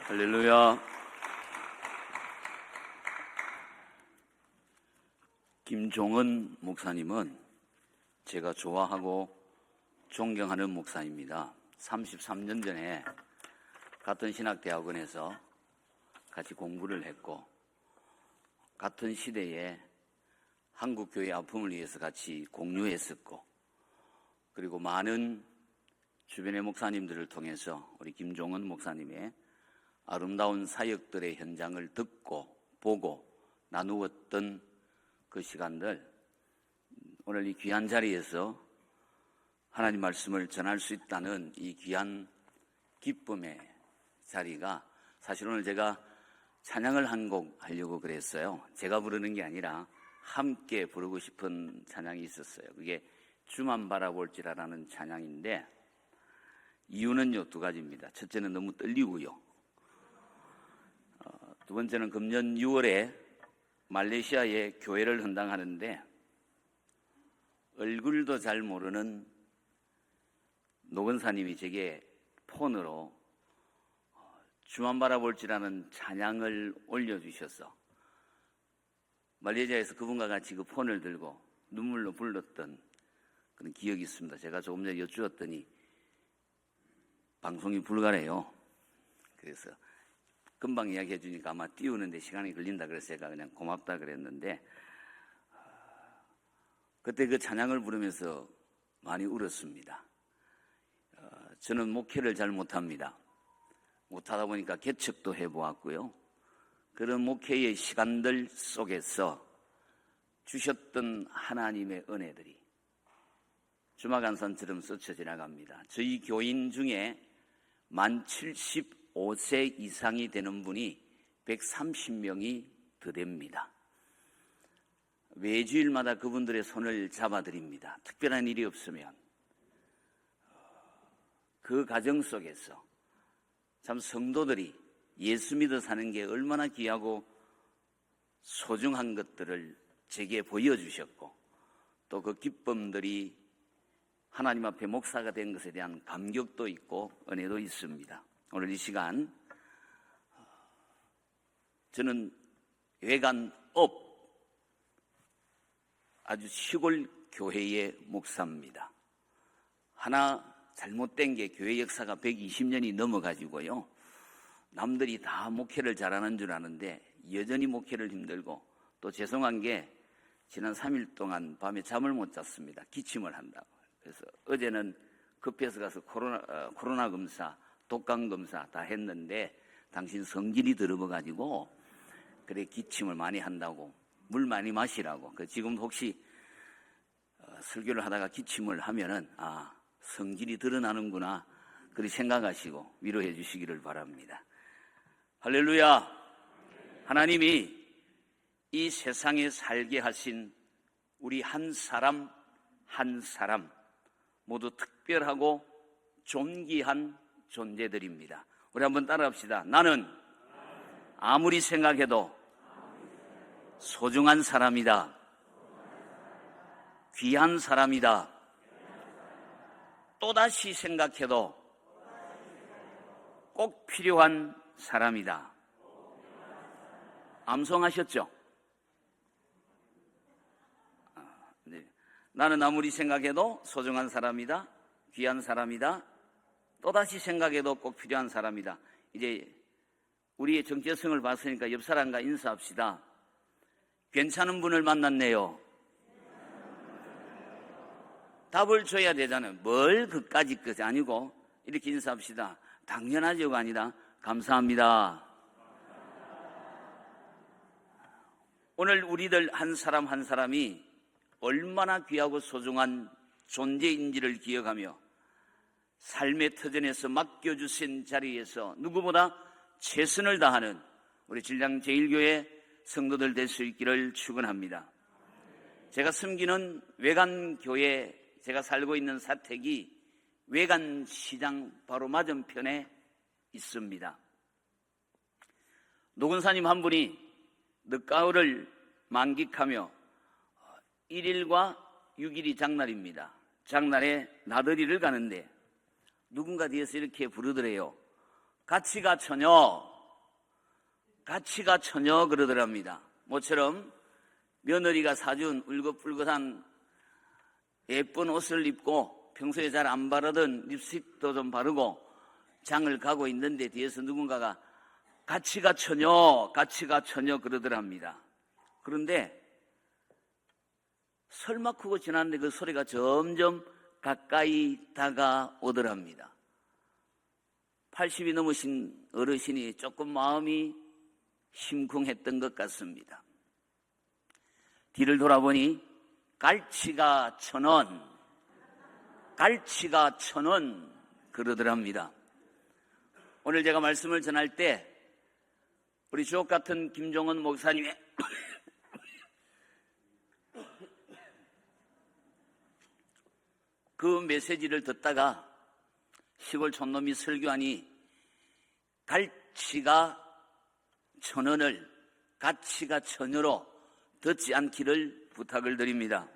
할렐루야. 김종은 목사님은 제가 좋아하고 존경하는 목사입니다. 33년 전에 같은 신학대학원에서 같이 공부를 했고, 같은 시대에 한국교회 아픔을 위해서 같이 공유했었고, 그리고 많은 주변의 목사님들을 통해서 우리 김종은 목사님의 아름다운 사역들의 현장을 듣고 보고 나누었던 그 시간들, 오늘 이 귀한 자리에서 하나님 말씀을 전할 수 있다는 이 귀한 기쁨의 자리가, 사실 오늘 제가 찬양을 한 곡 하려고 그랬어요. 제가 부르는 게 아니라 함께 부르고 싶은 찬양이 있었어요. 그게 주만 바라볼지라라는 찬양인데, 이유는요, 두 가지입니다. 첫째는 너무 떨리고요. 두 번째는 금년 6월에 말레이시아에 교회를 헌당하는데, 얼굴도 잘 모르는 노건사님이 제게 폰으로 주만 바라볼지라는 찬양을 올려주셔서 말레이시아에서 그분과 같이 그 폰을 들고 눈물로 불렀던 그런 기억이 있습니다. 제가 조금 전에 여쭈었더니 방송이 불가래요. 그래서 금방 이야기해 주니까 아마 띄우는데 시간이 걸린다 그래서 제가 그냥 고맙다 그랬는데, 그때 그 찬양을 부르면서 많이 울었습니다. 저는 목회를 잘 못합니다. 못하다 보니까 개척도 해보았고요. 그런 목회의 시간들 속에서 주셨던 하나님의 은혜들이 주마간산처럼 스쳐 지나갑니다. 저희 교인 중에 만 75세 이상이 되는 분이 130명이 더 됩니다. 매주일마다 그분들의 손을 잡아드립니다. 특별한 일이 없으면. 그 가정 속에서 참 성도들이 예수 믿어 사는 게 얼마나 귀하고 소중한 것들을 제게 보여주셨고, 또 그 기쁨들이 하나님 앞에 목사가 된 것에 대한 감격도 있고 은혜도 있습니다. 오늘 이 시간 저는 외간업 아주 시골 교회의 목사입니다. 하나 잘못된 게 교회 역사가 120년이 넘어가지고요, 남들이 다 목회를 잘하는 줄 아는데 여전히 목회를 힘들고, 또 죄송한 게 지난 3일 동안 밤에 잠을 못 잤습니다. 기침을 한다고. 그래서 어제는 급해서 가서 코로나 검사, 독감 검사 다 했는데 당신 성질이 더러워가지고 그래 기침을 많이 한다고, 물 많이 마시라고. 지금 혹시 설교를 하다가 기침을 하면은 성질이 드러나는구나 그렇게 생각하시고 위로해 주시기를 바랍니다. 할렐루야. 하나님이 이 세상에 살게 하신 우리 한 사람 한 사람 모두 특별하고 존귀한 존재들입니다. 우리 한번 따라합시다. 나는 아무리 생각해도 소중한 사람이다. 귀한 사람이다. 또다시 생각해도 꼭 필요한 사람이다. 암송하셨죠? 네. 나는 아무리 생각해도 소중한 사람이다. 귀한 사람이다. 또다시 생각해도 꼭 필요한 사람이다. 이제 우리의 정체성을 봤으니까 옆 사람과 인사합시다. 괜찮은 분을 만났네요. 답을 줘야 되잖아요. 뭘 그까짓 것이 아니고 이렇게 인사합시다. 당연하죠가 아니라 감사합니다. 오늘 우리들 한 사람 한 사람이 얼마나 귀하고 소중한 존재인지를 기억하며 삶의 터전에서 맡겨주신 자리에서 누구보다 최선을 다하는 우리 진량 제1교회 성도들 될 수 있기를 축원합니다. 제가 섬기는 외간교회, 제가 살고 있는 사택이 외간시장 바로 맞은편에 있습니다. 노건사님 한 분이 늦가을을 만끽하며 1일과 6일이 장날입니다. 장날에 나들이를 가는데 누군가 뒤에서 이렇게 부르더래요. 같이 가 처녀. 가치가 처녀 그러더랍니다. 모처럼 며느리가 사준 울긋불긋한 예쁜 옷을 입고 평소에 잘 안 바르던 립스틱도 좀 바르고 장을 가고 있는데 뒤에서 누군가가 가치가 처녀 그러더랍니다. 그런데 설마 크고 지났는데 그 소리가 점점 가까이 다가오더랍니다. 80이 넘으신 어르신이 조금 마음이 심쿵했던 것 같습니다. 뒤를 돌아보니 갈치가 1,000원 그러더랍니다. 오늘 제가 말씀을 전할 때 우리 주옥 같은 김종원 목사님의 그 메시지를 듣다가 시골 촌놈이 설교하니 갈치가 1,000원을 가치가 처녀로 듣지 않기를 부탁을 드립니다.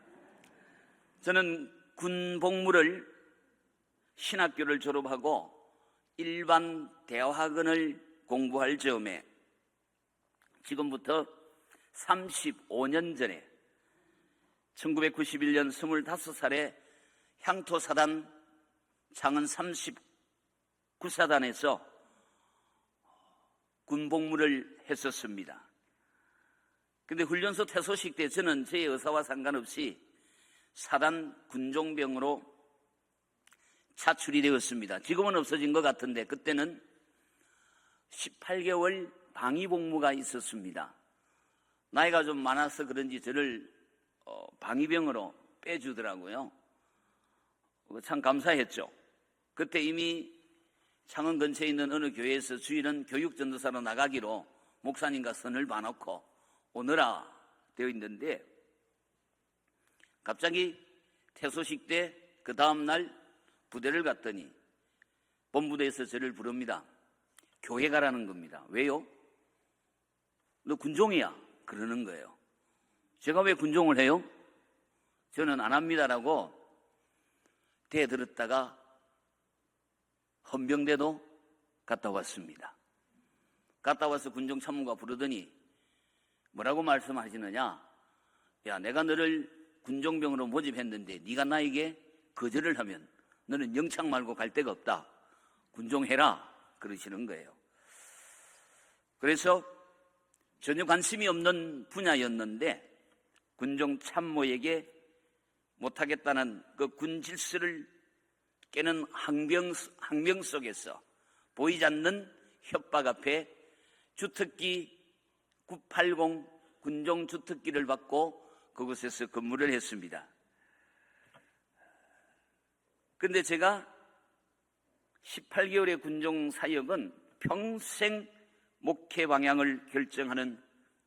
저는 군복무를 신학교를 졸업하고 일반 대학원을 공부할 즈음에 지금부터 35년 전에 1991년 25살에 향토사단 창원 39사단에서 군복무를 했었습니다. 근데 훈련소 퇴소식 때 저는 제 의사와 상관없이 사단 군종병으로 차출이 되었습니다. 지금은 없어진 것 같은데 그때는 18개월 방위복무가 있었습니다. 나이가 좀 많아서 그런지 저를 방위병으로 빼주더라고요. 참 감사했죠. 그때 이미 창원 근처에 있는 어느 교회에서 주일은 교육전도사로 나가기로 목사님과 선을 봐놓고 오너라 되어 있는데 갑자기 퇴소식 때 그 다음날 부대를 갔더니 본부대에서 저를 부릅니다. 교회 가라는 겁니다. 왜요? 너 군종이야 그러는 거예요. 제가 왜 군종을 해요? 저는 안 합니다라고 대들었다가 헌병대도 갔다 왔습니다. 갔다 와서 군종참모가 부르더니 뭐라고 말씀하시느냐? 야, 내가 너를 군종병으로 모집했는데 네가 나에게 거절을 하면 너는 영창 말고 갈 데가 없다. 군종해라 그러시는 거예요. 그래서 전혀 관심이 없는 분야였는데 군종참모에게 못하겠다는 그 군 질서를 깨는 항명 속에서 보이지 않는 협박 앞에 주특기 980 군종 주특기를 받고 그곳에서 근무를 했습니다. 그런데 제가 18개월의 군종 사역은 평생 목회 방향을 결정하는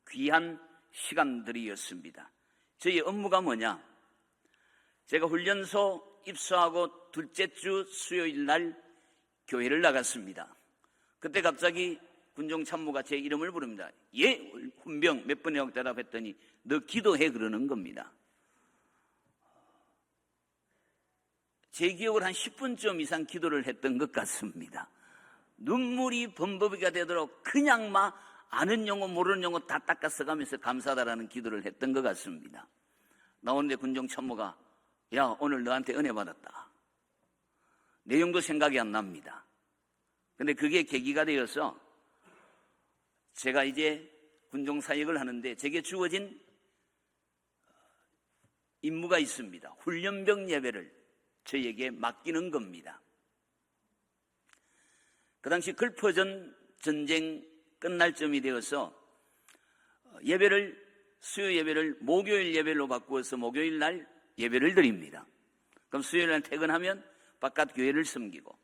귀한 시간들이었습니다. 저희 업무가 뭐냐? 제가 훈련소 입소하고 둘째 주 수요일 날 교회를 나갔습니다. 그때 갑자기 군종참모가 제 이름을 부릅니다. 예, 훈병 몇 번이라고 대답했더니 너 기도해 그러는 겁니다. 제 기억을 한 10분쯤 이상 기도를 했던 것 같습니다. 눈물이 범벅이가 되도록 그냥 막 아는 용어 모르는 용어 다 닦아 써가면서 감사하다라는 기도를 했던 것 같습니다. 나오는데 군종참모가 야, 오늘 너한테 은혜 받았다. 내용도 생각이 안 납니다. 근데 그게 계기가 되어서 제가 이제 군종사역을 하는데 제게 주어진 임무가 있습니다. 훈련병 예배를 저에게 맡기는 겁니다. 그 당시 걸퍼전 전쟁 끝날 쯤이 되어서 수요 예배를 목요일 예배로 바꾸어서 목요일 날 예배를 드립니다. 그럼 수요일 날 퇴근하면 바깥 교회를 섬기고,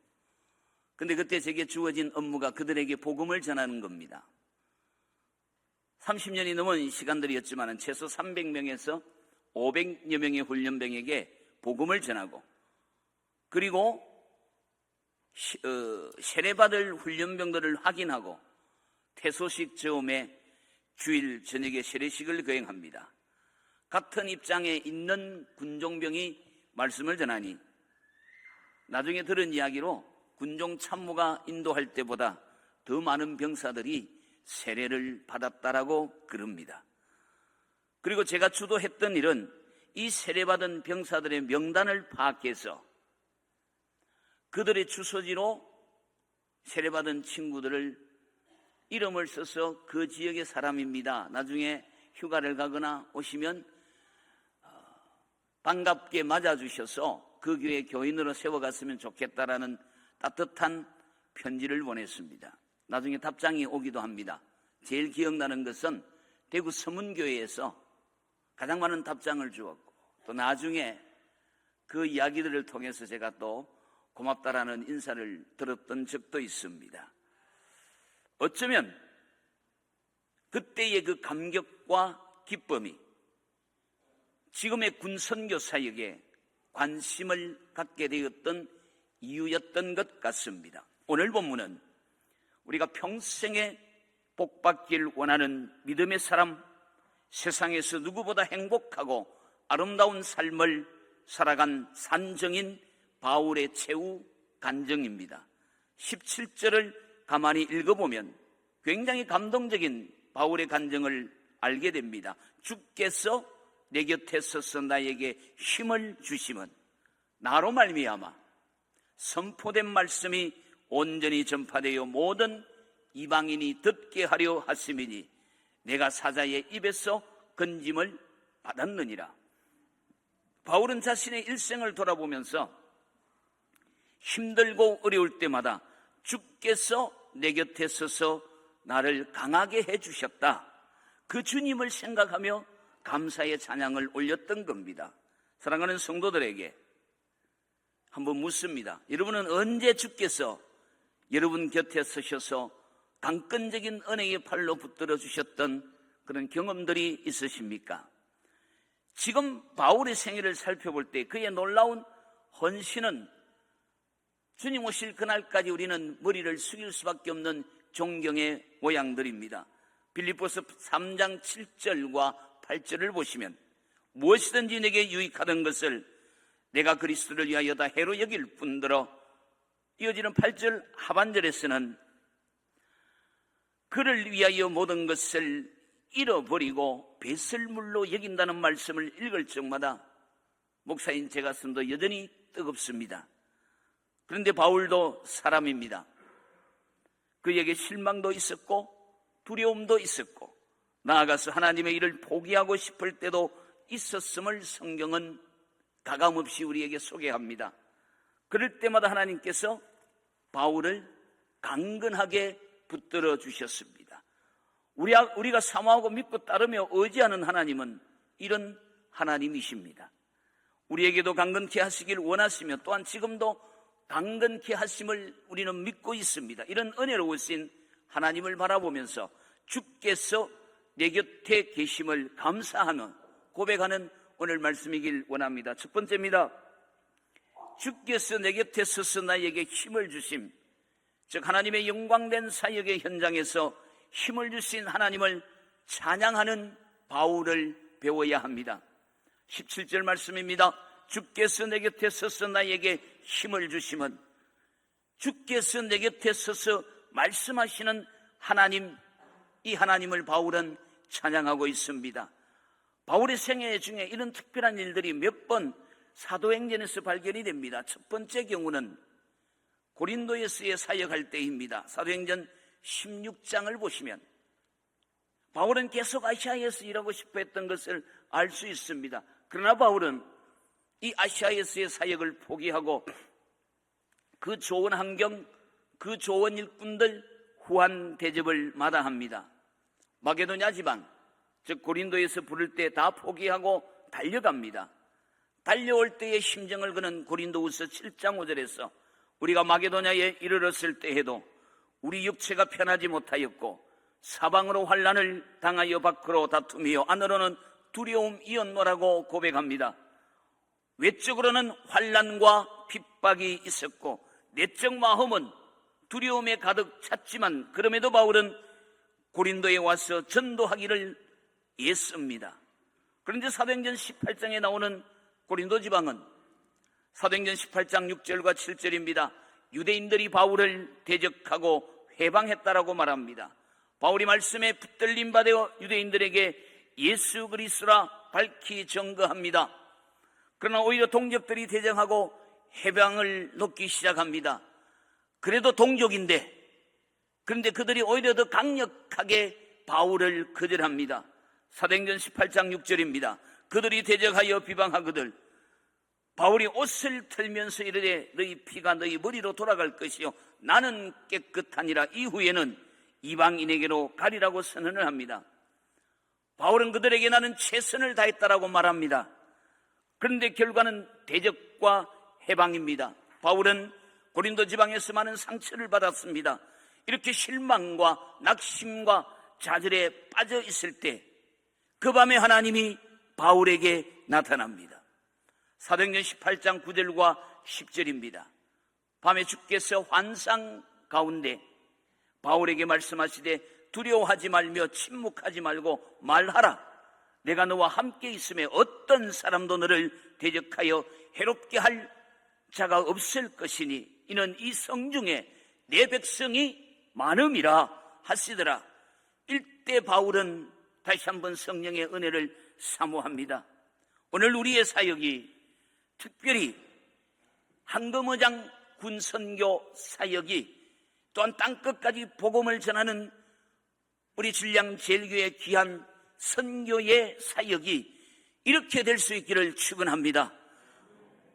근데 그때 제게 주어진 업무가 그들에게 복음을 전하는 겁니다. 30년이 넘은 시간들이었지만 최소 300명에서 500여 명의 훈련병에게 복음을 전하고, 그리고 세례받을 훈련병들을 확인하고 퇴소식 즈음에 주일 저녁에 세례식을 거행합니다. 같은 입장에 있는 군종병이 말씀을 전하니 나중에 들은 이야기로 군종참모가 인도할 때보다 더 많은 병사들이 세례를 받았다라고 그럽니다. 그리고 제가 주도했던 일은 이 세례받은 병사들의 명단을 파악해서 그들의 주소지로 세례받은 친구들을 이름을 써서 그 지역의 사람입니다, 나중에 휴가를 가거나 오시면 반갑게 맞아주셔서 그 교회 교인으로 세워갔으면 좋겠다라는 따뜻한 편지를 보냈습니다. 나중에 답장이 오기도 합니다. 제일 기억나는 것은 대구 서문교회에서 가장 많은 답장을 주었고, 또 나중에 그 이야기들을 통해서 제가 또 고맙다라는 인사를 들었던 적도 있습니다. 어쩌면 그때의 그 감격과 기쁨이 지금의 군선교 사역에 관심을 갖게 되었던 이유였던 것 같습니다. 오늘 본문은 우리가 평생에 복받기를 원하는 믿음의 사람, 세상에서 누구보다 행복하고 아름다운 삶을 살아간 산정인 바울의 최후 간증입니다. 17절을 가만히 읽어보면 굉장히 감동적인 바울의 간증을 알게 됩니다. 주께서 내 곁에 서서 나에게 힘을 주심은 나로 말미암아 선포된 말씀이 온전히 전파되어 모든 이방인이 듣게 하려 하심이니 내가 사자의 입에서 건짐을 받았느니라. 바울은 자신의 일생을 돌아보면서 힘들고 어려울 때마다 주께서 내 곁에 서서 나를 강하게 해주셨다, 그 주님을 생각하며 감사의 찬양을 올렸던 겁니다. 사랑하는 성도들에게 한번 묻습니다. 여러분은 언제 주께서 여러분 곁에 서셔서 강건적인 은혜의 팔로 붙들어 주셨던 그런 경험들이 있으십니까? 지금 바울의 생애를 살펴볼 때 그의 놀라운 헌신은 주님 오실 그날까지 우리는 머리를 숙일 수밖에 없는 존경의 모양들입니다. 빌립보서 3장 7절과 8절을 보시면 무엇이든지 내게 유익하던 것을 내가 그리스도를 위하여 다 해로 여길 뿐더러, 이어지는 8절 하반절에서는 그를 위하여 모든 것을 잃어버리고 배설물로 여긴다는 말씀을 읽을 적마다 목사인 제 가슴도 여전히 뜨겁습니다. 그런데 바울도 사람입니다. 그에게 실망도 있었고 두려움도 있었고 나아가서 하나님의 일을 포기하고 싶을 때도 있었음을 성경은 가감없이 우리에게 소개합니다. 그럴 때마다 하나님께서 바울을 강건하게 붙들어 주셨습니다. 우리가 사모하고 믿고 따르며 의지하는 하나님은 이런 하나님이십니다. 우리에게도 강건케 하시길 원하시며 또한 지금도 강건케 하심을 우리는 믿고 있습니다. 이런 은혜로우신 하나님을 바라보면서 주께서 내 곁에 계심을 감사하는 고백하는 오늘 말씀이길 원합니다. 첫 번째입니다. 주께서 내 곁에 서서 나에게 힘을 주심, 즉 하나님의 영광된 사역의 현장에서 힘을 주신 하나님을 찬양하는 바울을 배워야 합니다. 17절 말씀입니다. 주께서 내 곁에 서서 나에게 힘을 주심은, 주께서 내 곁에 서서 말씀하시는 하나님, 이 하나님을 바울은 찬양하고 있습니다. 바울의 생애 중에 이런 특별한 일들이 몇 번 사도행전에서 발견이 됩니다. 첫 번째 경우는 고린도에서의 사역할 때입니다. 사도행전 16장을 보시면 바울은 계속 아시아에서 일하고 싶어 했던 것을 알 수 있습니다. 그러나 바울은 이 아시아에서의 사역을 포기하고 그 좋은 환경, 그 좋은 일꾼들 후한 대접을 마다합니다. 마게도냐 지방, 즉 고린도에서 부를 때 다 포기하고 달려갑니다. 달려올 때의 심정을 그는 고린도후서 7장 5절에서 우리가 마게도냐에 이르렀을 때에도 우리 육체가 편하지 못하였고 사방으로 환난을 당하여 밖으로 다투며 안으로는 두려움이었노라고 고백합니다. 외적으로는 환난과 핍박이 있었고 내적 마음은 두려움에 가득 찼지만 그럼에도 바울은 고린도에 와서 전도하기를 애씁니다. 그런데 사도행전 18장에 나오는 고린도 지방은 사도행전 18장 6절과 7절입니다. 유대인들이 바울을 대적하고 회방했다라고 말합니다. 바울이 말씀에 붙들림 받아 유대인들에게 예수 그리스도라 밝히 증거합니다. 그러나 오히려 동족들이 대적하고 해방을 놓기 시작합니다. 그래도 동족인데, 그런데 그들이 오히려 더 강력하게 바울을 거절합니다. 사도행전 18장 6절입니다. 그들이 대적하여 비방하거늘 바울이 옷을 털면서 이르되 너희 피가 너희 머리로 돌아갈 것이요 나는 깨끗하니라. 이후에는 이방인에게로 가리라고 선언을 합니다. 바울은 그들에게 나는 최선을 다했다라고 말합니다. 그런데 결과는 대적과 해방입니다. 바울은 고린도 지방에서 많은 상처를 받았습니다. 이렇게 실망과 낙심과 좌절에 빠져 있을 때 그 밤에 하나님이 바울에게 나타납니다. 사도행전 18장 9절과 10절입니다. 밤에 주께서 환상 가운데 바울에게 말씀하시되 두려워하지 말며 침묵하지 말고 말하라. 내가 너와 함께 있음에 어떤 사람도 너를 대적하여 해롭게 할 자가 없을 것이니 이는 이 성중에 내 백성이 많음이라 하시더라. 이때 바울은 다시 한번 성령의 은혜를 사모합니다. 오늘 우리의 사역이 특별히 한금어장 군선교 사역이 또한 땅끝까지 복음을 전하는 우리 진량 제일교회 귀한 선교의 사역이 이렇게 될 수 있기를 축원합니다.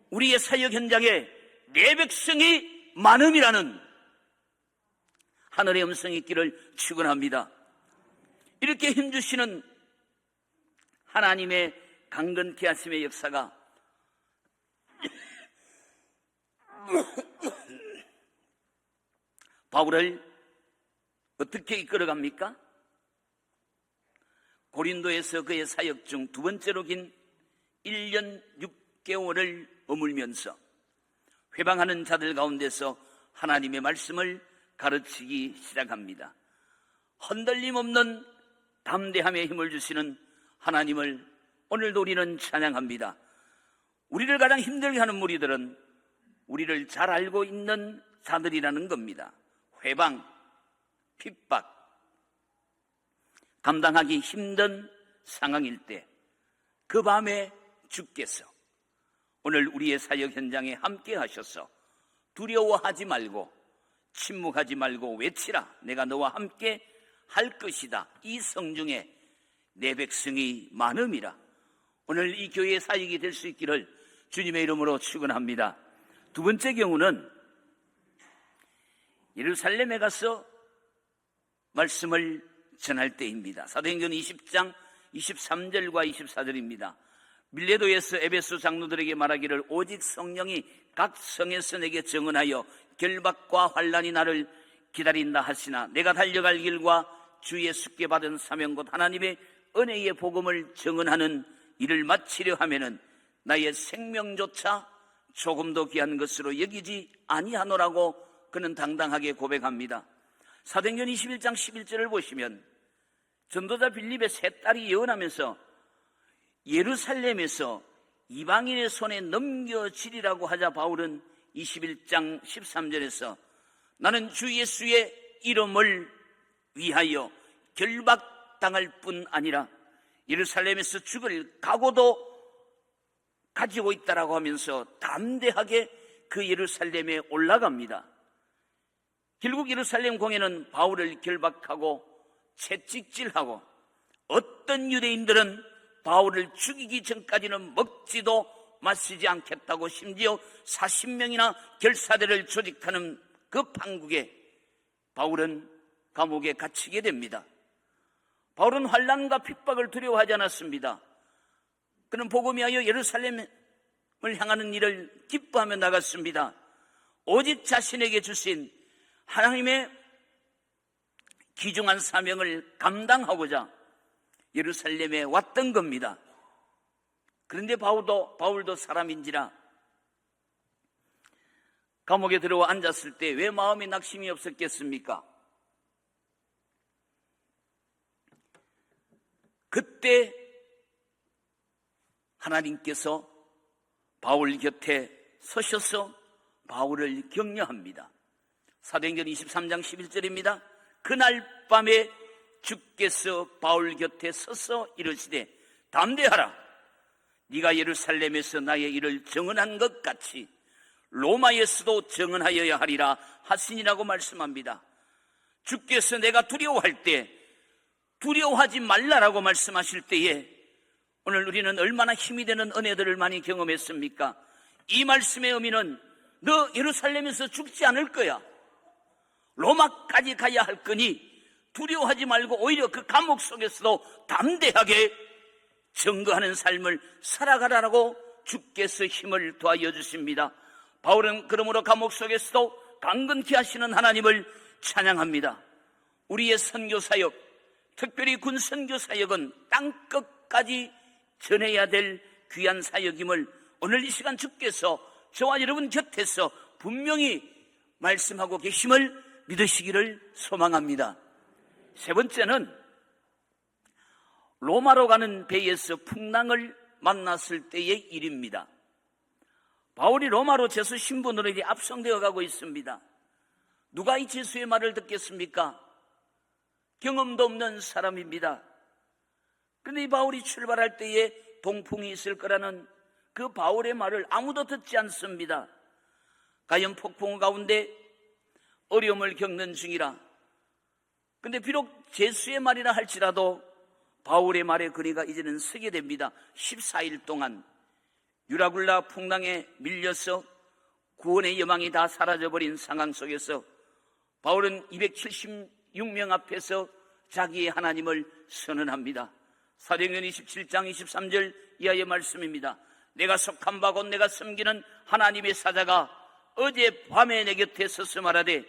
우리의 사역 현장에 내 백성이 많음이라는 하늘의 음성이 있기를 축원합니다. 이렇게 힘주시는 하나님의 강건케 하심의 역사가 바울을 어떻게 이끌어갑니까? 고린도에서 그의 사역 중 두 번째로 긴 1년 6개월을 머물면서 회방하는 자들 가운데서 하나님의 말씀을 가르치기 시작합니다. 흔들림 없는 담대함에 힘을 주시는 하나님을 오늘도 우리는 찬양합니다. 우리를 가장 힘들게 하는 무리들은 우리를 잘 알고 있는 자들이라는 겁니다. 회방, 핍박, 감당하기 힘든 상황일 때 그 밤에 주께서 오늘 우리의 사역 현장에 함께 하셔서 두려워하지 말고 침묵하지 말고 외치라. 내가 너와 함께 할 것이다. 이 성중에 내 백성이 많음이라. 오늘 이 교회의 사역이 될 수 있기를 주님의 이름으로 축원합니다. 두 번째 경우는 예루살렘에 가서 말씀을 전할 때입니다. 사도행전 20장 23절과 24절입니다. 밀레도에서 에베소 장로들에게 말하기를 오직 성령이 각 성에서 내게 증언하여 결박과 환난이 나를 기다린다 하시나 내가 달려갈 길과 주 예수께 받은 사명 곧 하나님의 은혜의 복음을 증언하는 일을 마치려 하면은 나의 생명조차 조금도 귀한 것으로 여기지 아니하노라고 그는 당당하게 고백합니다. 사도행전 21장 11절을 보시면 전도자 빌립의 세 딸이 예언하면서 예루살렘에서 이방인의 손에 넘겨지리라고 하자 바울은 21장 13절에서 나는 주 예수의 이름을 위하여 결박당할 뿐 아니라 예루살렘에서 죽을 각오도 가지고 있다라고 하면서 담대하게 그 예루살렘에 올라갑니다. 결국 예루살렘 공회는 바울을 결박하고 채찍질하고 어떤 유대인들은 바울을 죽이기 전까지는 먹지도 마시지 않겠다고 심지어 40명이나 결사대를 조직하는 그 판국에 바울은 감옥에 갇히게 됩니다. 바울은 환난과 핍박을 두려워하지 않았습니다. 그는 복음이 하여 예루살렘을 향하는 일을 기뻐하며 나갔습니다. 오직 자신에게 주신 하나님의 귀중한 사명을 감당하고자 예루살렘에 왔던 겁니다. 그런데 바울도 사람인지라 감옥에 들어와 앉았을 때 왜 마음에 낙심이 없었겠습니까? 그때 하나님께서 바울 곁에 서셔서 바울을 격려합니다. 사도행전 23장 11절입니다. 그날 밤에 주께서 바울 곁에 서서 이르시되 담대하라. 네가 예루살렘에서 나의 일을 증언한 것 같이 로마에서도 증언하여야 하리라 하시니라고 말씀합니다. 주께서 내가 두려워할 때 두려워하지 말라라고 말씀하실 때에 오늘 우리는 얼마나 힘이 되는 은혜들을 많이 경험했습니까? 이 말씀의 의미는 너 예루살렘에서 죽지 않을 거야. 로마까지 가야 할 거니 두려워하지 말고 오히려 그 감옥 속에서도 담대하게 증거하는 삶을 살아가라라고 주께서 힘을 더하여 주십니다. 바울은 그러므로 감옥 속에서도 강건케 하시는 하나님을 찬양합니다. 우리의 선교사역, 특별히 군 선교사역은 땅끝까지 전해야 될 귀한 사역임을 오늘 이 시간 주께서 저와 여러분 곁에서 분명히 말씀하고 계심을 믿으시기를 소망합니다. 세 번째는 로마로 가는 배에서 풍랑을 만났을 때의 일입니다. 바울이 로마로 제수 신분으로 이제 압송되어 가고 있습니다. 누가 이 제수의 말을 듣겠습니까? 경험도 없는 사람입니다. 그런데 이 바울이 출발할 때에 동풍이 있을 거라는 그 바울의 말을 아무도 듣지 않습니다. 가연 폭풍 가운데 어려움을 겪는 중이라. 근데 비록 제수의 말이라 할지라도 바울의 말에 그리가 이제는 서게 됩니다. 14일 동안 유라굴라 풍랑에 밀려서 구원의 여망이 다 사라져버린 상황 속에서 바울은 276명 앞에서 자기의 하나님을 선언합니다. 사도행전 27장 23절 이하의 말씀입니다. 내가 속한 바 곧 내가 섬기는 하나님의 사자가 어제 밤에 내 곁에 서서 말하되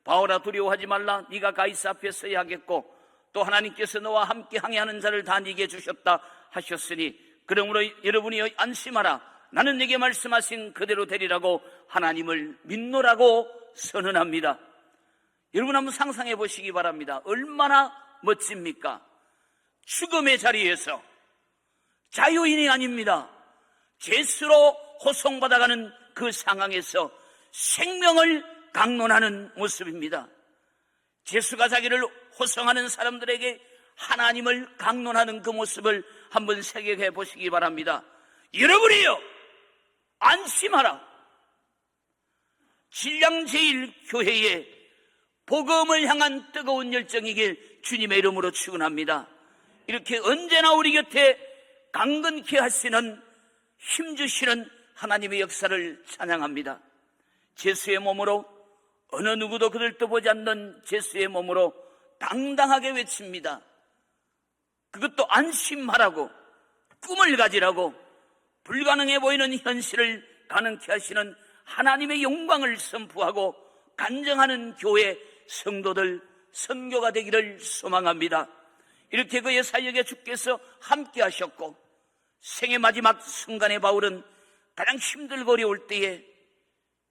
바울아 두려워하지 말라. 네가 가이사 앞에 서야 하겠고 또 하나님께서 너와 함께 항해하는 자를 다 네게 주셨다 하셨으니 그러므로 여러분이 안심하라. 나는 네게 말씀하신 그대로 되리라고 하나님을 믿노라고 선언합니다. 여러분 한번 상상해 보시기 바랍니다. 얼마나 멋집니까? 죽음의 자리에서 자유인이 아닙니다. 죄수로 호송받아가는 그 상황에서 생명을 강론하는 모습입니다. 죄수가 자기를 호송하는 사람들에게 하나님을 강론하는 그 모습을 한번 생각해 보시기 바랍니다. 여러분이요, 안심하라. 신량제일교회에 복음을 향한 뜨거운 열정이길 주님의 이름으로 축원합니다. 이렇게 언제나 우리 곁에 강건케 하시는 힘주시는 하나님의 역사를 찬양합니다. 제수의 몸으로 어느 누구도 그를 떠보지 않는 제수의 몸으로 당당하게 외칩니다. 그것도 안심하라고, 꿈을 가지라고, 불가능해 보이는 현실을 가능케 하시는 하나님의 영광을 선포하고 간증하는 교회 성도들 선교가 되기를 소망합니다. 이렇게 그의 사역에 주께서 함께 하셨고 생의 마지막 순간에 바울은 가장 힘들고 어려울 때에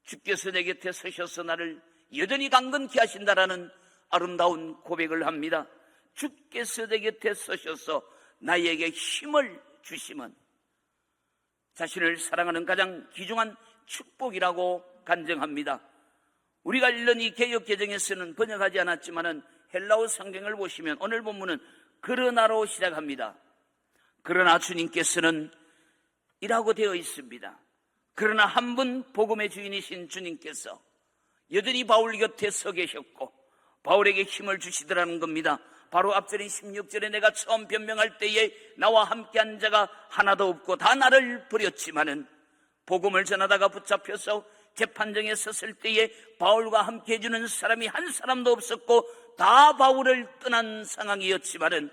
주께서 내 곁에 서셔서 나를 여전히 강건케 하신다라는 아름다운 고백을 합니다. 주께서 내 곁에 서셔서 나에게 힘을 주시면 자신을 사랑하는 가장 귀중한 축복이라고 간증합니다. 우리가 읽는 이 개역개정에서는 번역하지 않았지만은 헬라어 성경을 보시면 오늘 본문은 그러나로 시작합니다. 그러나 주님께서는 이라고 되어 있습니다. 그러나 한 분 복음의 주인이신 주님께서 여전히 바울 곁에 서 계셨고 바울에게 힘을 주시더라는 겁니다. 바로 앞절인 16절에 내가 처음 변명할 때에 나와 함께한 자가 하나도 없고 다 나를 버렸지만은 복음을 전하다가 붙잡혀서 재판정에 섰을 때에 바울과 함께 해주는 사람이 한 사람도 없었고 다 바울을 떠난 상황이었지만은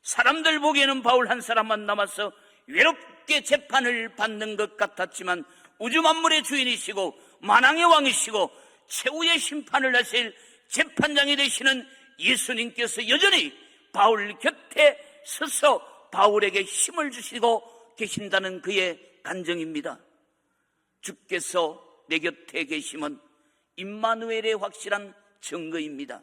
사람들 보기에는 바울 한 사람만 남아서 외롭게 재판을 받는 것 같았지만 우주 만물의 주인이시고 만왕의 왕이시고 최후의 심판을 하실 재판장이 되시는 예수님께서 여전히 바울 곁에 서서 바울에게 힘을 주시고 계신다는 그의 간증입니다. 주께서 내 곁에 계심은 임마누엘의 확실한 증거입니다.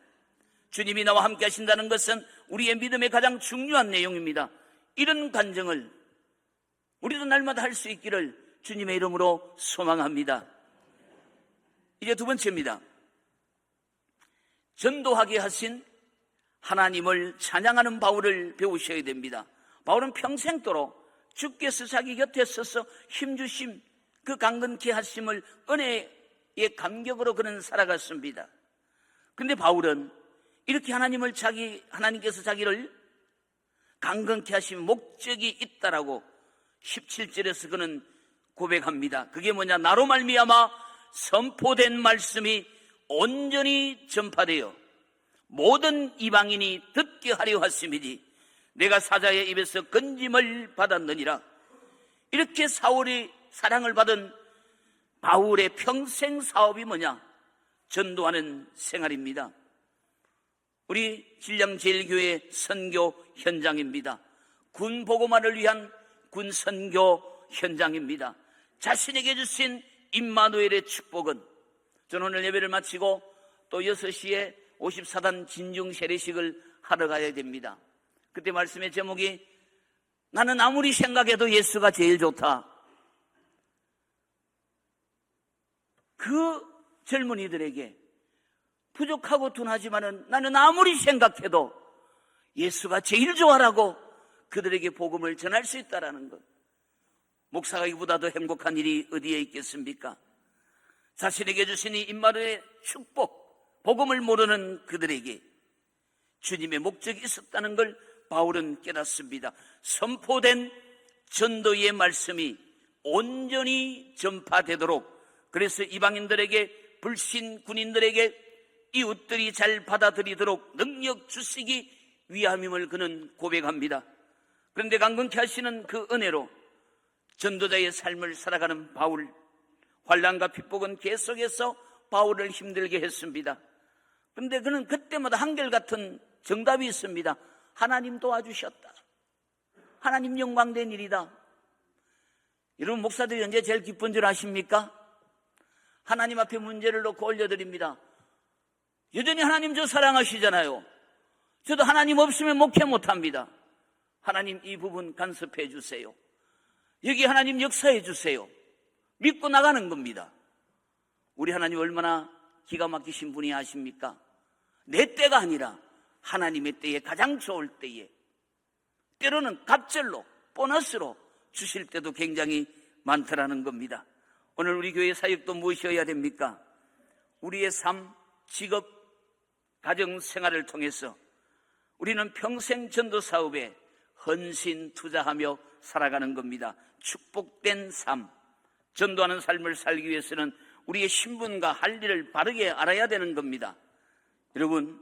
주님이 나와 함께 하신다는 것은 우리의 믿음의 가장 중요한 내용입니다. 이런 간증을 우리도 날마다 할 수 있기를 주님의 이름으로 소망합니다. 이제 두 번째입니다. 전도하게 하신 하나님을 찬양하는 바울을 배우셔야 됩니다. 바울은 평생도록 주께서 자기 곁에 서서 힘주심, 그 강건케 하심을 은혜의 감격으로 그는 살아갔습니다. 근데 바울은 이렇게 하나님께서 자기를 강건케 하신 목적이 있다라고 17절에서 그는 고백합니다. 그게 뭐냐? 나로 말미암아 선포된 말씀이 온전히 전파되어 모든 이방인이 듣게 하려 하심이니 내가 사자의 입에서 건짐을 받았느니라. 이렇게 사울이 사랑을 받은 바울의 평생 사업이 뭐냐? 전도하는 생활입니다. 우리 신량제일교회 선교 현장입니다. 군 보고만을 위한 군 선교 현장입니다. 자신에게 주신 임마누엘의 축복은, 저는 오늘 예배를 마치고 또 6시에 54단 진중 세례식을 하러 가야 됩니다. 그때 말씀의 제목이 나는 아무리 생각해도 예수가 제일 좋다. 그 젊은이들에게 부족하고 둔하지만은 나는 아무리 생각해도 예수가 제일 좋아라고 그들에게 복음을 전할 수 있다라는 것. 목사가 이보다 더 행복한 일이 어디에 있겠습니까? 자신에게 주신 이 임마누엘의 축복, 복음을 모르는 그들에게 주님의 목적이 있었다는 걸 바울은 깨닫습니다. 선포된 전도의 말씀이 온전히 전파되도록, 그래서 이방인들에게, 불신 군인들에게, 이웃들이 잘 받아들이도록 능력 주시기 위함임을 그는 고백합니다. 그런데 강건케 하시는 그 은혜로 전도자의 삶을 살아가는 바울, 환난과 핍박은 계속해서 바울을 힘들게 했습니다. 그런데 그는 그때마다 한결같은 정답이 있습니다. 하나님 도와주셨다. 하나님 영광된 일이다. 여러분, 목사들이 언제 제일 기쁜 줄 아십니까? 하나님 앞에 문제를 놓고 올려드립니다. 여전히 하나님 저 사랑하시잖아요. 저도 하나님 없으면 목회 못합니다. 하나님 이 부분 간섭해 주세요. 여기 하나님 역사해 주세요. 믿고 나가는 겁니다. 우리 하나님 얼마나 기가 막히신 분이 아십니까? 내 때가 아니라 하나님의 때에, 가장 좋을 때에, 때로는 갑절로, 보너스로 주실 때도 굉장히 많더라는 겁니다. 오늘 우리 교회 사역도 무엇이어야 됩니까? 우리의 삶, 직업, 가정 생활을 통해서 우리는 평생 전도 사업에 헌신 투자하며 살아가는 겁니다. 축복된 삶, 전도하는 삶을 살기 위해서는 우리의 신분과 할 일을 바르게 알아야 되는 겁니다. 여러분,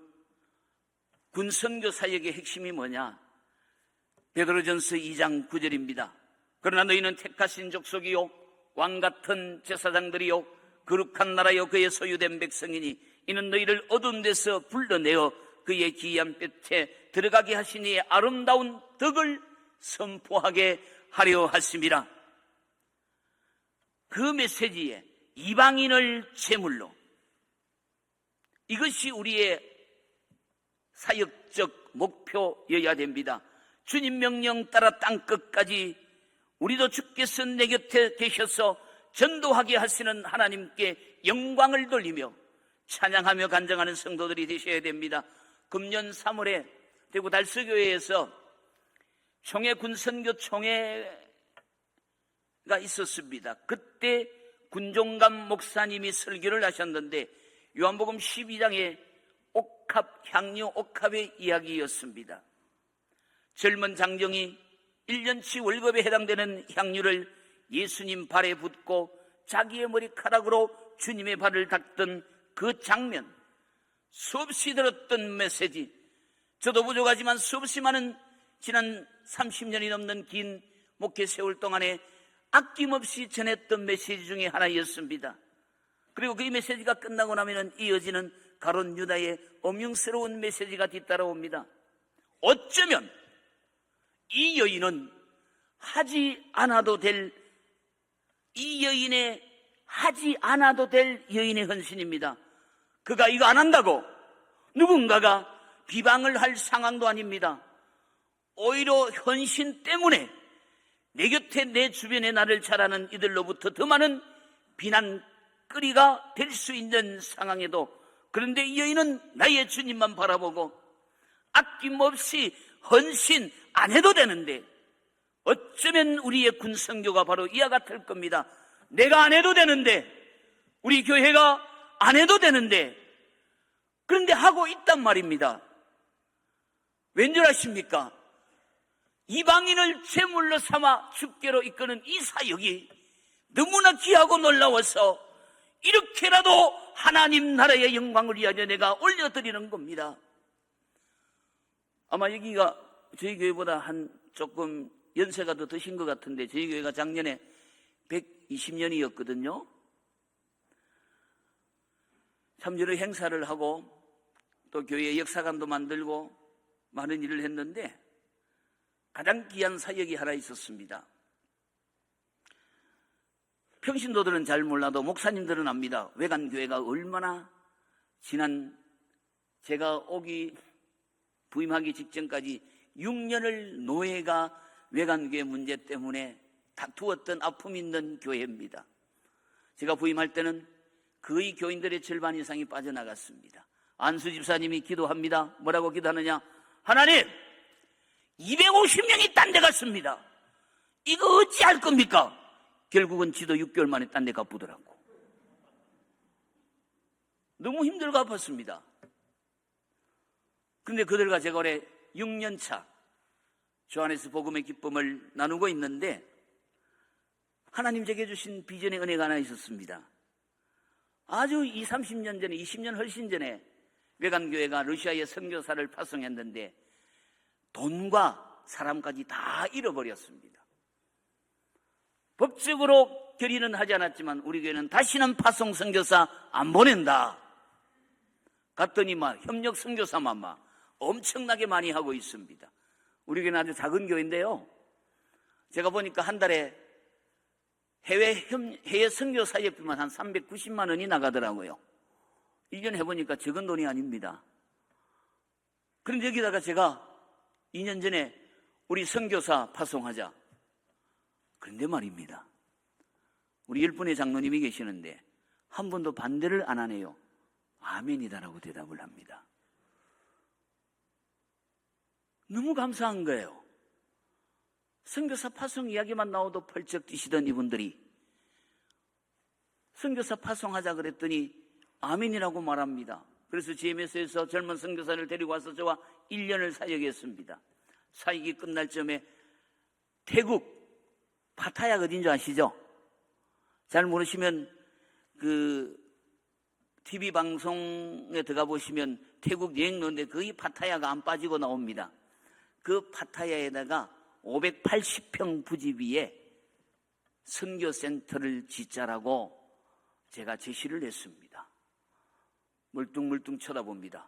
군선교 사역의 핵심이 뭐냐? 베드로전서 2장 9절입니다. 그러나 너희는 택하신 족속이요 왕같은 제사장들이요 거룩한 나라요 그의 소유된 백성이니 이는 너희를 어두운 데서 불러내어 그의 기이한 볕에 들어가게 하시니 아름다운 덕을 선포하게 하려 하심이라. 그 메시지에 이방인을 제물로, 이것이 우리의 사역적 목표여야 됩니다. 주님 명령 따라 땅끝까지 우리도 주께서 내 곁에 계셔서 전도하게 하시는 하나님께 영광을 돌리며 찬양하며 간증하는 성도들이 되셔야 됩니다. 금년 3월에 대구 달서교회에서 총회 군선교 총회가 있었습니다. 그때 군종감 목사님이 설교를 하셨는데 요한복음 12장의 옥합, 향유 옥합의 이야기였습니다. 젊은 장정이 1년치 월급에 해당되는 향유를 예수님 발에 붓고 자기의 머리카락으로 주님의 발을 닦던 그 장면, 수없이 들었던 메시지, 저도 부족하지만 수없이 많은 지난 30년이 넘는 긴 목회 세월 동안에 아낌없이 전했던 메시지 중에 하나였습니다. 그리고 그 메시지가 끝나고 나면 이어지는 가룟 유다의 엄용스러운 메시지가 뒤따라옵니다. 어쩌면 이 여인은 하지 않아도 될 여인의 헌신입니다. 그가 이거 안 한다고 누군가가 비방을 할 상황도 아닙니다. 오히려 헌신 때문에 내 곁에, 내 주변에 나를 잘 아는 이들로부터 더 많은 비난거리가 될 수 있는 상황에도, 그런데 이 여인은 나의 주님만 바라보고 아낌없이 헌신 안 해도 되는데, 어쩌면 우리의 군선교가 바로 이와 같을 겁니다. 내가 안 해도 되는데, 우리 교회가 안 해도 되는데, 그런데 하고 있단 말입니다. 왠줄 아십니까? 이방인을 제물로 삼아 주께로 이끄는 이 사역이 너무나 귀하고 놀라워서 이렇게라도 하나님 나라의 영광을 위하여 내가 올려드리는 겁니다. 아마 여기가 저희 교회보다 한 조금 연세가 더 드신 것 같은데, 저희 교회가 작년에 120년이었거든요. 참 여러 행사를 하고 또 교회 역사관도 만들고 많은 일을 했는데, 가장 귀한 사역이 하나 있었습니다. 평신도들은 잘 몰라도 목사님들은 압니다. 외관교회가 얼마나 지난, 제가 부임하기 직전까지 6년을 노예가 외관교회 문제 때문에 다투었던 아픔 있는 교회입니다. 제가 부임할 때는 거의 교인들의 절반 이상이 빠져나갔습니다. 안수 집사님이 기도합니다. 뭐라고 기도하느냐? 하나님, 250명이 딴 데 갔습니다. 이거 어찌할 겁니까? 결국은 지도 6개월 만에 딴 데 가보더라고. 너무 힘들고 아팠습니다. 그런데 그들과 제가 올해 6년차 주 안에서 복음의 기쁨을 나누고 있는데, 하나님 제게 주신 비전의 은혜가 하나 있었습니다. 아주 20, 30년 전에, 20년 훨씬 전에 외관교회가 러시아에 선교사를 파송했는데 돈과 사람까지 다 잃어버렸습니다. 법적으로 결의는 하지 않았지만 우리 교회는 다시는 파송 선교사 안 보낸다. 갔더니 협력 선교사만 엄청나게 많이 하고 있습니다. 우리 교회는 아주 작은 교회인데요, 제가 보니까 한 달에 해외 선교 사역비만 한 390만 원이 나가더라고요. 1년 해보니까 적은 돈이 아닙니다. 그런데 여기다가 제가 2년 전에 우리 선교사 파송하자. 그런데 말입니다, 우리 10분의 장로님이 계시는데 한 번도 반대를 안 하네요. 아멘이다라고 대답을 합니다. 너무 감사한 거예요. 선교사 파송 이야기만 나와도 펄쩍 뛰시던 이분들이 선교사 파송하자 그랬더니 아멘이라고 말합니다. 그래서 GMS에서 젊은 선교사를 데리고 와서 저와 1년을 사역했습니다. 사역이 끝날 점에 태국 파타야가 어딘 줄 아시죠? 잘 모르시면 그 TV 방송에 들어가 보시면 태국 여행 노는데 거의 파타야가 안 빠지고 나옵니다. 그 파타야에다가 580평 부지 위에 선교센터를 짓자라고 제가 제시를 했습니다. 멀뚱멀뚱 쳐다봅니다.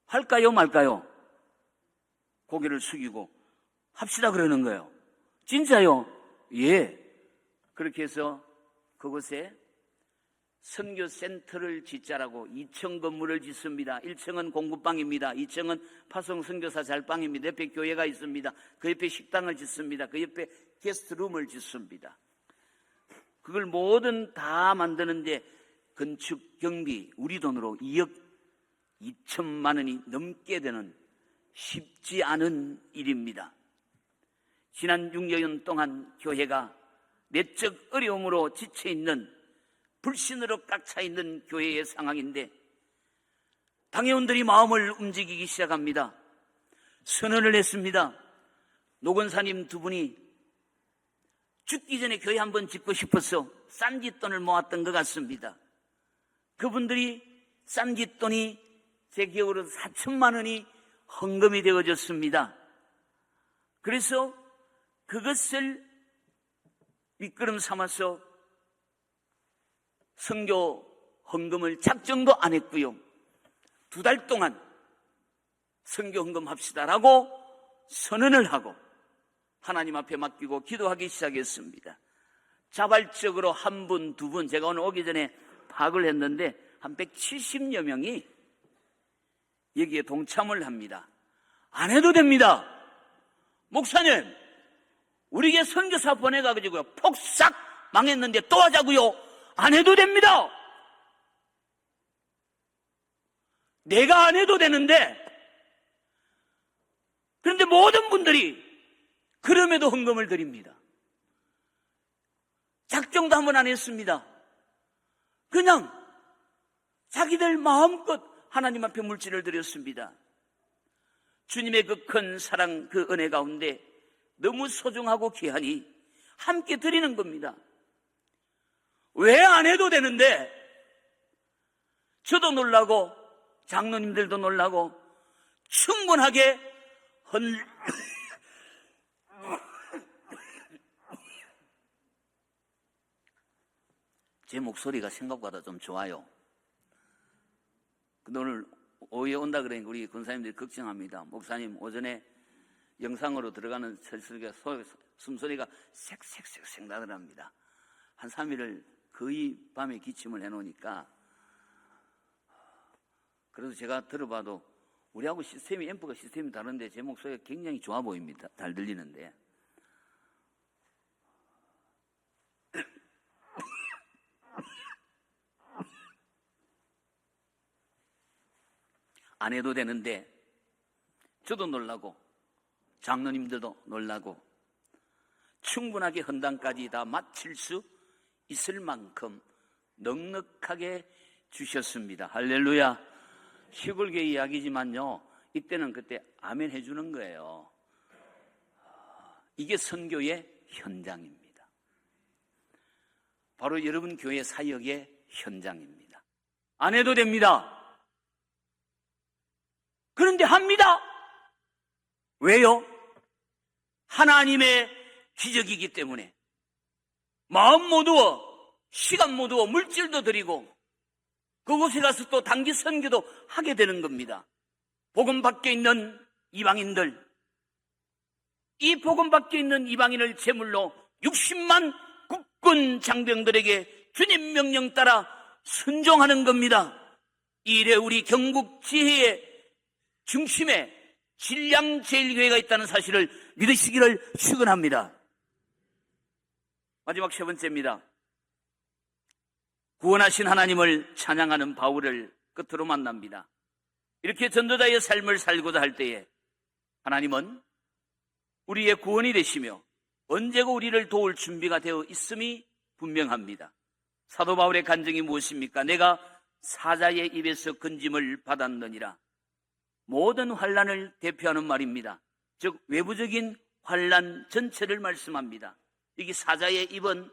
할까요 말까요? 고개를 숙이고 합시다 그러는 거예요. 진짜요? 예. 그렇게 해서 그곳에 선교센터를 짓자라고 2층 건물을 짓습니다. 1층은 공부방입니다. 2층은 파송 선교사 잘방입니다. 옆에 교회가 있습니다. 그 옆에 식당을 짓습니다. 그 옆에 게스트룸을 짓습니다. 그걸 뭐든 다 만드는데 건축 경비 우리 돈으로 2억 2천만 원이 넘게 되는 쉽지 않은 일입니다. 지난 6년 동안 교회가 내적 어려움으로 지쳐있는, 불신으로 꽉 차있는 교회의 상황인데 당회원들이 마음을 움직이기 시작합니다. 선언을 했습니다. 노건사님 두 분이 죽기 전에 교회 한번 짓고 싶어서 쌈짓돈을 모았던 것 같습니다. 그분들이 쌈짓돈이 제 기억으로 4천만 원이 헌금이 되어졌습니다. 그래서 그것을 밑거름 삼아서 선교 헌금을 작정도 안 했고요. 2달 동안 선교 헌금 합시다라고 선언을 하고 하나님 앞에 맡기고 기도하기 시작했습니다. 자발적으로 한 분, 두 분, 제가 오늘 오기 전에 파악을 했는데 한 170여 명이 여기에 동참을 합니다. 안 해도 됩니다. 목사님, 우리에게 선교사 보내가지고요 폭삭 망했는데 또 하자고요? 안 해도 됩니다. 내가 안 해도 되는데 그런데 모든 분들이 그럼에도 헌금을 드립니다. 작정도 한번 안 했습니다. 그냥 자기들 마음껏 하나님 앞에 물질을 드렸습니다. 주님의 그 큰 사랑, 그 은혜 가운데 너무 소중하고 귀하니 함께 드리는 겁니다. 왜 안 해도 되는데 저도 놀라고 장로님들도 놀라고 충분하게 제 목소리가 생각보다 좀 좋아요. 근데 오늘 오후에 온다 그러니까 우리 권사님들이 걱정합니다. 목사님 오전에 영상으로 들어가는 설설기가 숨소리가 색색색색 나더랍니다. 한 3일을 거의 밤에 기침을 해놓으니까 그래서 제가 들어봐도 우리하고 앰프가 시스템이 다른데 제 목소리가 굉장히 좋아 보입니다. 잘 들리는데 안 해도 되는데 저도 놀라고 장로님들도 놀라고 충분하게 헌당까지 다 마칠 수 있을 만큼 넉넉하게 주셨습니다. 할렐루야. 시골교회 이야기지만요, 이때는 그때 아멘 해주는 거예요. 이게 선교의 현장입니다. 바로 여러분 교회 사역의 현장입니다. 안 해도 됩니다. 그런데 합니다. 왜요? 하나님의 기적이기 때문에 마음 모두어 시간 모두어 물질도 드리고 그곳에 가서 또 단기 선교도 하게 되는 겁니다. 복음 밖에 있는 이방인들, 이 복음 밖에 있는 이방인을 제물로 60만 국군 장병들에게 주님 명령 따라 순종하는 겁니다. 이 일에 우리 경북 지혜의 중심에 신량제일교회가 있다는 사실을 믿으시기를 축원합니다. 마지막 세 번째입니다. 구원하신 하나님을 찬양하는 바울을 끝으로 만납니다. 이렇게 전도자의 삶을 살고자 할 때에 하나님은 우리의 구원이 되시며 언제고 우리를 도울 준비가 되어 있음이 분명합니다. 사도 바울의 간증이 무엇입니까? 내가 사자의 입에서 건짐을 받았느니라. 모든 환난을 대표하는 말입니다. 즉 외부적인 환난 전체를 말씀합니다. 여기 사자의 입은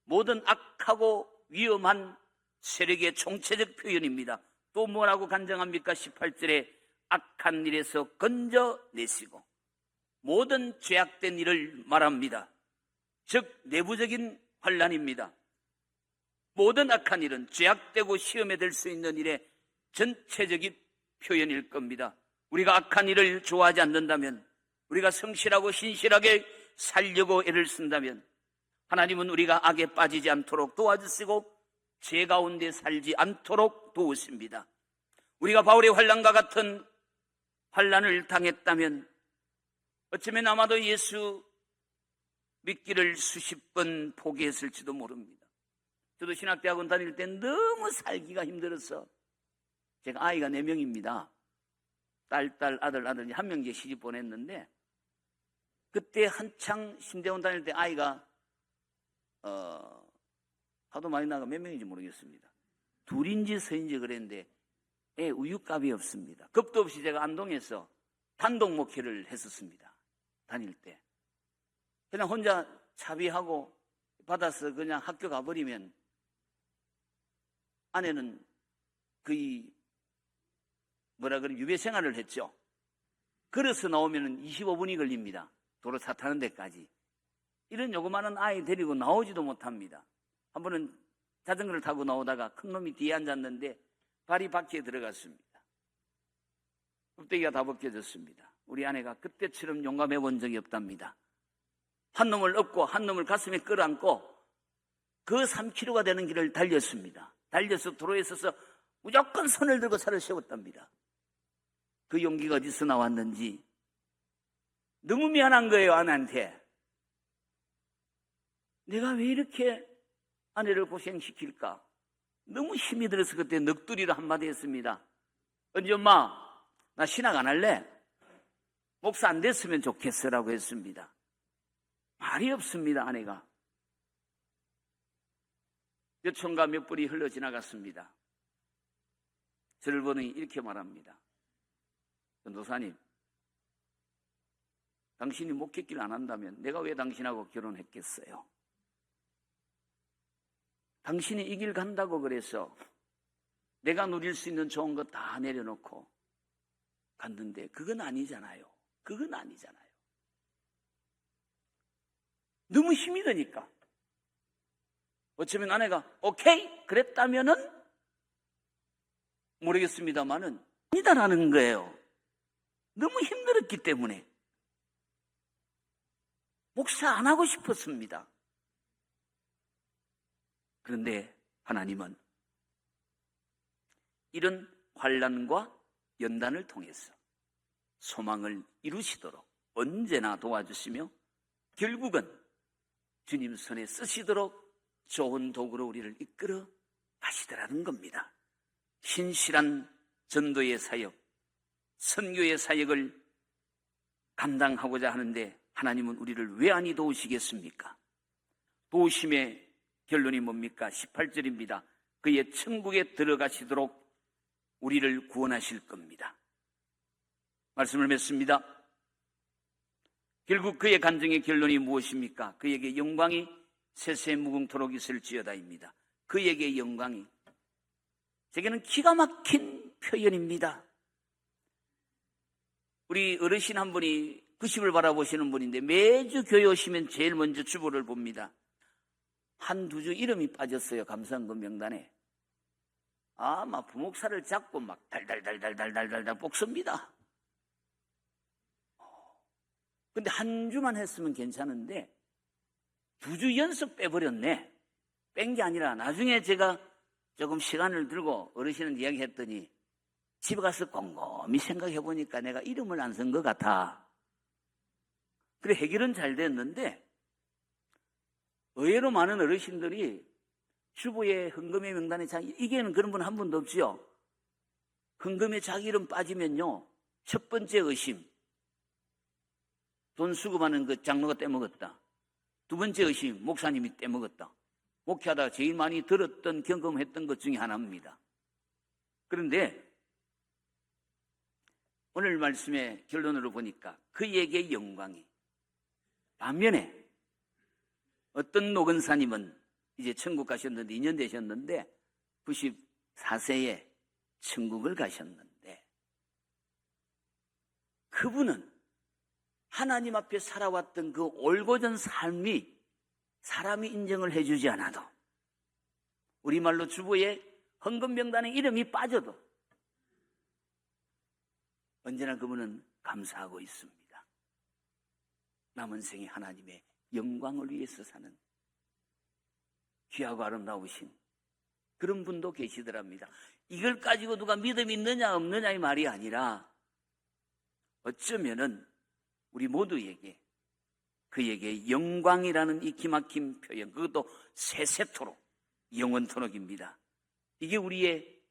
모든 악하고 위험한 세력의 총체적 표현입니다. 또 뭐라고 간증합니까? 18절에 악한 일에서 건져내시고 모든 죄악된 일을 말합니다. 즉 내부적인 환난입니다. 모든 악한 일은 죄악되고 시험에 들 수 있는 일의 전체적인 표현일 겁니다. 우리가 악한 일을 좋아하지 않는다면, 우리가 성실하고 신실하게 살려고 애를 쓴다면 하나님은 우리가 악에 빠지지 않도록 도와주시고 죄 가운데 살지 않도록 도우십니다. 우리가 바울의 환난과 같은 환난을 당했다면 어쩌면 아마도 예수 믿기를 수십 번 포기했을지도 모릅니다. 저도 신학대학원 다닐 때 너무 살기가 힘들어서, 제가 아이가 4명입니다. 딸, 아들, 한 명 이제 시집 보냈는데, 그때 한창 신대원 다닐 때 아이가 하도 많이 나가 몇 명인지 모르겠습니다. 둘인지 서인지 그랬는데 애 우유값이 없습니다. 겁도 없이 제가 안동에서 단독 목회를 했었습니다. 다닐 때 그냥 혼자 차비하고 받아서 그냥 학교 가버리면 아내는 거의 유배 생활을 했죠. 걸어서 나오면 25분이 걸립니다. 도로 차 타는 데까지. 이런 요구만한 아이 데리고 나오지도 못합니다. 한 번은 자전거를 타고 나오다가 큰 놈이 뒤에 앉았는데 발이 바퀴에 들어갔습니다. 껍데기가 다 벗겨졌습니다. 우리 아내가 그때처럼 용감해 본 적이 없답니다. 한 놈을 업고 한 놈을 가슴에 끌어안고 그 3km가 되는 길을 달렸습니다. 달려서 도로에 서서 무조건 손을 들고 차를 세웠답니다. 그 용기가 어디서 나왔는지 너무 미안한 거예요. 아내한테 내가 왜 이렇게 아내를 고생시킬까? 너무 힘이 들어서 그때 넋두리로 한마디 했습니다. 언제 엄마 나 신학 안 할래? 목사 안 됐으면 좋겠어라고 했습니다. 말이 없습니다. 아내가. 몇 총과 몇 불이 흘러 지나갔습니다. 저를 보더니 이렇게 말합니다. 전도사님, 당신이 목회길 안 한다면 내가 왜 당신하고 결혼했겠어요? 당신이 이 길 간다고 그래서 내가 누릴 수 있는 좋은 거 다 내려놓고 갔는데 그건 아니잖아요. 그건 아니잖아요. 너무 힘이 드니까. 어쩌면 아내가 오케이 그랬다면은 모르겠습니다만은 아니다라는 거예요. 너무 힘들었기 때문에 목사 안 하고 싶었습니다. 그런데 하나님은 이런 환난과 연단을 통해서 소망을 이루시도록 언제나 도와주시며 결국은 주님 손에 쓰시도록 좋은 도구로 우리를 이끌어 가시더라는 겁니다. 신실한 전도의 사역, 선교의 사역을 감당하고자 하는데 하나님은 우리를 왜 아니 도우시겠습니까? 도우심의 결론이 뭡니까? 18절입니다. 그의 천국에 들어가시도록 우리를 구원하실 겁니다. 말씀을 맺습니다. 결국 그의 간증의 결론이 무엇입니까? 그에게 영광이 세세 무궁토록 있을지어다입니다. 그에게 영광이. 제게는 기가 막힌 표현입니다. 우리 어르신 한 분이 90을 바라보시는 분인데 매주 교회 오시면 제일 먼저 주보를 봅니다. 한두 주 이름이 빠졌어요. 감사헌금 명단에. 막 부목사를 잡고 막 달달달달달달달 볶습니다. 근데 한 주만 했으면 괜찮은데 2주 연속 빼버렸네. 뺀 게 아니라 나중에 제가 조금 시간을 들고 어르신은 이야기했더니 집에 가서 곰곰이 생각해 보니까 내가 이름을 안 쓴 것 같아. 그래 해결은 잘 됐는데 의외로 많은 어르신들이 주보에 헌금의 명단에 이게는 그런 분 한 분도 없지요. 헌금에 자기 이름 빠지면요. 첫 번째 의심. 돈 수급하는 그 장로가 떼먹었다. 두 번째 의심. 목사님이 떼먹었다. 목회하다가 제일 많이 들었던 경험했던 것 중에 하나입니다. 그런데 오늘 말씀의 결론으로 보니까 그에게 영광이. 반면에 어떤 노건사님은 이제 천국 가셨는데 2년 되셨는데 94세에 천국을 가셨는데 그분은 하나님 앞에 살아왔던 그 올고전 삶이 사람이 인정을 해주지 않아도 우리말로 주보에 헌금 명단에 이름이 빠져도 언제나 그분은 감사하고 있습니다. 남은 생에 하나님의 영광을 위해서 사는 귀하고 아름다우신 그런 분도 계시더랍니다. 이걸 가지고 누가 믿음이 있느냐 없느냐의 말이 아니라 어쩌면은 우리 모두에게 그에게 영광이라는 이 기막힌 표현, 그것도 세세토록 영원토록입니다. 이게 우리의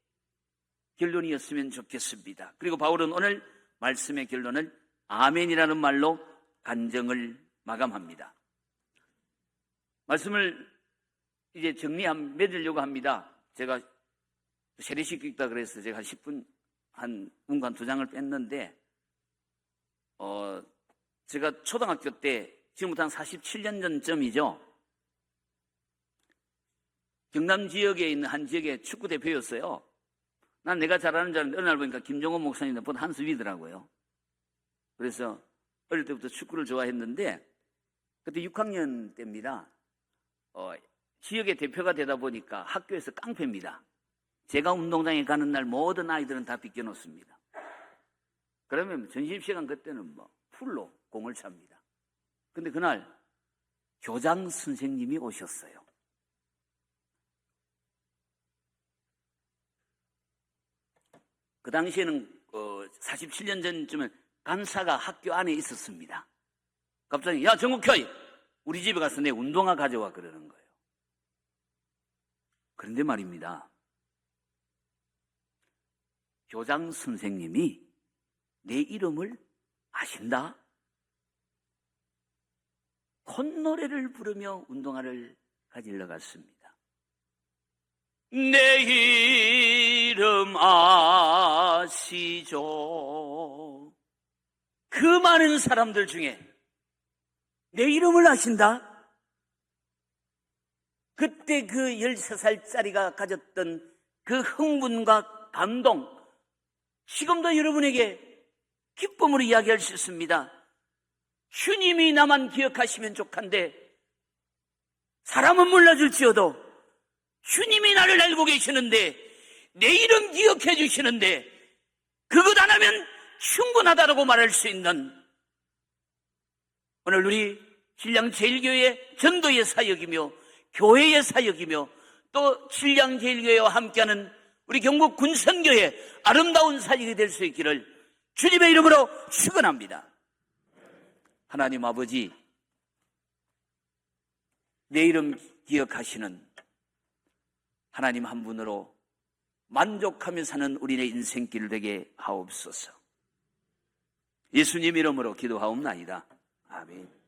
결론이었으면 좋겠습니다. 그리고 바울은 오늘 말씀의 결론을 아멘이라는 말로 간증을 마감합니다. 말씀을 이제 맺으려고 합니다. 제가 세례식 읽다 그래서 제가 10분, 한 문간 2장을 뺐는데, 제가 초등학교 때, 지금부터 한 47년 전쯤이죠. 경남 지역에 있는 한 지역의 축구 대표였어요. 난 내가 잘하는 줄 알았는데, 어느 날 보니까 김종원 목사님 보다 한 수 위더라고요. 그래서 어릴 때부터 축구를 좋아했는데, 그때 6학년 때입니다. 지역의 대표가 되다 보니까 학교에서 깡패입니다. 제가 운동장에 가는 날 모든 아이들은 다 비껴놓습니다. 그러면 점심시간 그때는 풀로 공을 찹니다. 근데 그날 교장 선생님이 오셨어요. 그 당시에는 47년 전쯤에 간사가 학교 안에 있었습니다. 갑자기 야 정국효 우리 집에 가서 내 운동화 가져와 그러는 거예요. 그런데 말입니다. 교장 선생님이 내 이름을 아신다? 콧노래를 부르며 운동화를 가지러 갔습니다. 내 이름 아시죠? 그 많은 사람들 중에 내 이름을 아신다? 그때 그 13살짜리가 가졌던 그 흥분과 감동, 지금도 여러분에게 기쁨으로 이야기할 수 있습니다. 주님이 나만 기억하시면 좋간데 사람은 몰라줄지어도 주님이 나를 알고 계시는데 내 이름 기억해 주시는데 그것 안 하면 충분하다고 말할 수 있는 오늘 우리 신량제일교회 전도의 사역이며 교회의 사역이며 또 신량제일교회와 함께하는 우리 경북 군선교회 아름다운 사역이 될 수 있기를 주님의 이름으로 축원합니다. 하나님 아버지, 내 이름 기억하시는 하나님 한 분으로 만족하며 사는 우리의 인생길 되게 하옵소서. 예수님 이름으로 기도하옵나이다. 아멘.